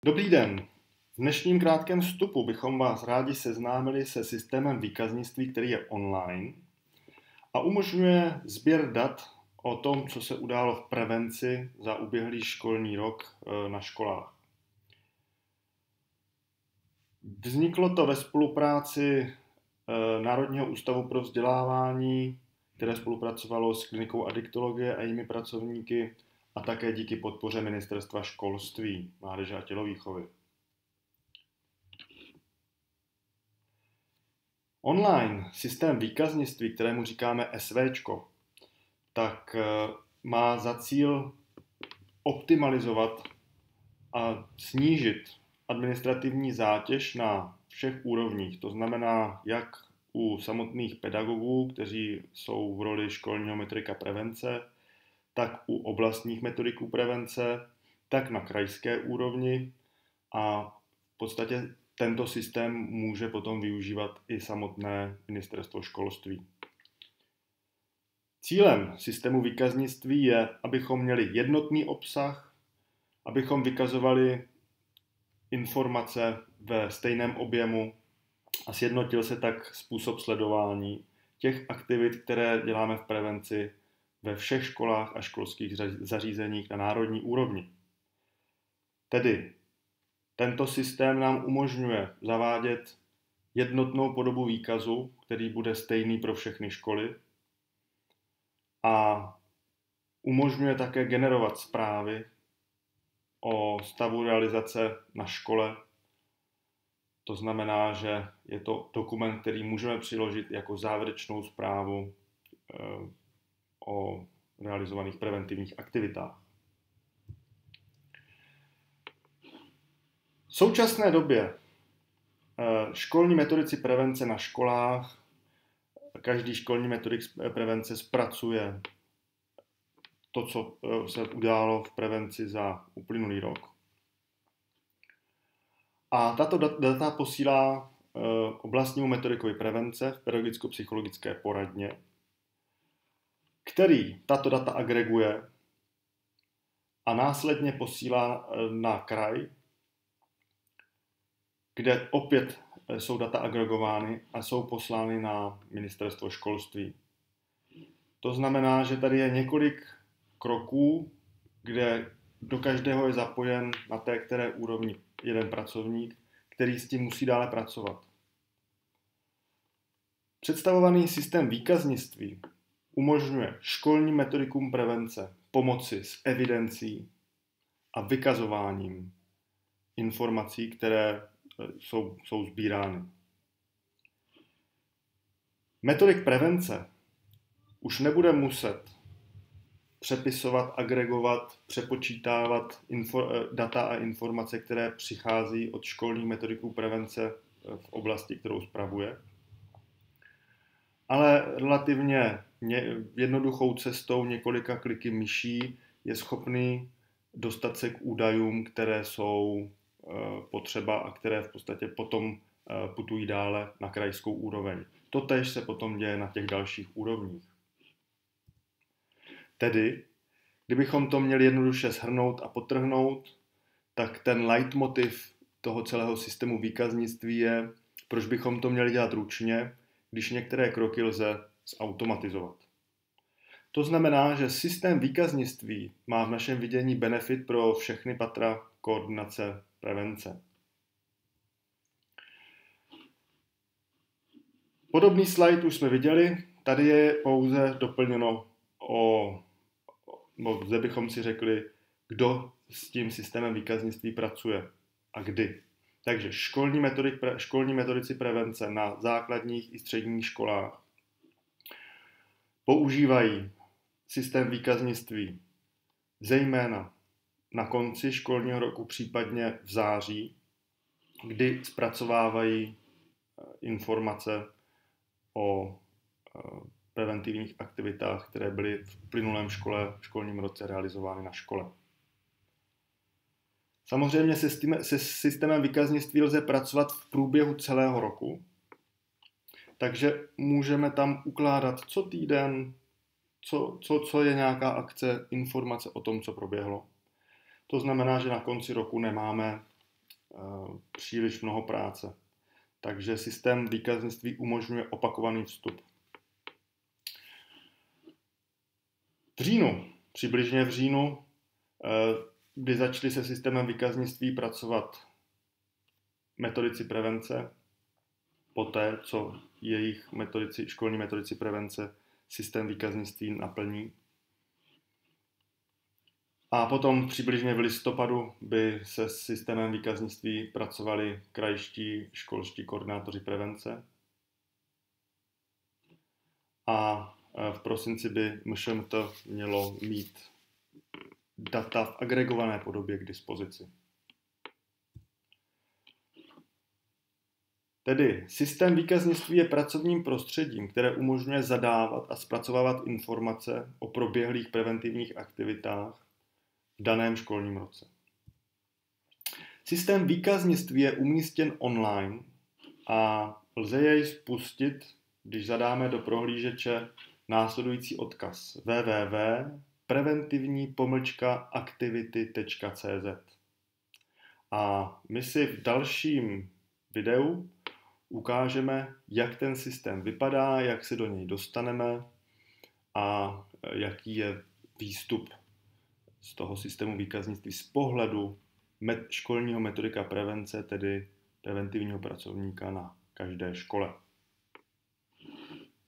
Dobrý den. V dnešním krátkém vstupu bychom vás rádi seznámili se systémem výkaznictví, který je online a umožňuje sběr dat o tom, co se událo v prevenci za uběhlý školní rok na školách. Vzniklo to ve spolupráci Národního ústavu pro vzdělávání, které spolupracovalo s klinikou adiktologie a jejími pracovníky, a také díky podpoře Ministerstva školství, mládeže a tělovýchovy. Online systém výkaznictví, kterému říkáme SVčko, tak má za cíl optimalizovat a snížit administrativní zátěž na všech úrovních. To znamená, jak u samotných pedagogů, kteří jsou v roli školního metodika prevence, tak u oblastních metodiků prevence, tak na krajské úrovni, a v podstatě tento systém může potom využívat i samotné Ministerstvo školství. Cílem systému výkaznictví je, abychom měli jednotný obsah, abychom vykazovali informace ve stejném objemu a sjednotil se tak způsob sledování těch aktivit, které děláme v prevenci ve všech školách a školských zařízeních na národní úrovni. Tedy tento systém nám umožňuje zavádět jednotnou podobu výkazu, který bude stejný pro všechny školy, a umožňuje také generovat zprávy o stavu realizace na škole. To znamená, že je to dokument, který můžeme přiložit jako závěrečnou zprávu o realizovaných preventivních aktivitách. V současné době školní metodici prevence na školách, každý školní metodik prevence zpracuje to, co se událo v prevenci za uplynulý rok. A tato data posílá oblastnímu metodikovi prevence v pedagogicko-psychologické poradně, který tato data agreguje a následně posílá na kraj, kde opět jsou data agregovány a jsou poslány na Ministerstvo školství. To znamená, že tady je několik kroků, kde do každého je zapojen na té které úrovni jeden pracovník, který s tím musí dále pracovat. Představovaný systém výkaznictví umožňuje školním metodikům prevence pomoci s evidencí a vykazováním informací, které jsou sbírány. Metodik prevence už nebude muset přepisovat, agregovat, přepočítávat data a informace, které přichází od školních metodiků prevence v oblasti, kterou spravuje, ale relativně jednoduchou cestou několika kliky myší je schopný dostat se k údajům, které jsou potřeba a které v podstatě potom putují dále na krajskou úroveň. Totéž se potom děje na těch dalších úrovních. Tedy, kdybychom to měli jednoduše shrnout a podtrhnout, tak ten leitmotiv toho celého systému výkaznictví je, proč bychom to měli dělat ručně, když některé kroky lze zautomatizovat. To znamená, že systém výkaznictví má v našem vidění benefit pro všechny patra koordinace prevence. Podobný slide už jsme viděli, tady je pouze doplněno zde bychom si řekli, kdo s tím systémem výkaznictví pracuje a kdy. Takže školní metodici prevence na základních i středních školách používají systém výkaznictví zejména na konci školního roku, případně v září, kdy zpracovávají informace o preventivních aktivitách, které byly v uplynulém školním roce realizovány na škole. Samozřejmě se systémem výkaznictví lze pracovat v průběhu celého roku, takže můžeme tam ukládat co týden, co je nějaká akce, informace o tom, co proběhlo. To znamená, že na konci roku nemáme příliš mnoho práce. Takže systém výkaznictví umožňuje opakovaný vstup. Přibližně v říjnu, kdy začali se systémem výkaznictví pracovat metodici prevence, poté, co jejich školní metodici prevence systém výkaznictví naplní. A potom přibližně v listopadu by se s systémem výkaznictví pracovali krajští školští koordinátoři prevence. A v prosinci by MŠMT mělo mít data v agregované podobě k dispozici. Tedy systém výkaznictví je pracovním prostředím, které umožňuje zadávat a zpracovávat informace o proběhlých preventivních aktivitách v daném školním roce. Systém výkaznictví je umístěn online a lze jej spustit, když zadáme do prohlížeče následující odkaz www.preventivní-aktivity.cz. A my si v dalším videu ukážeme, jak ten systém vypadá, jak se do něj dostaneme a jaký je výstup z toho systému výkaznictví z pohledu školního metodika prevence, tedy preventivního pracovníka na každé škole.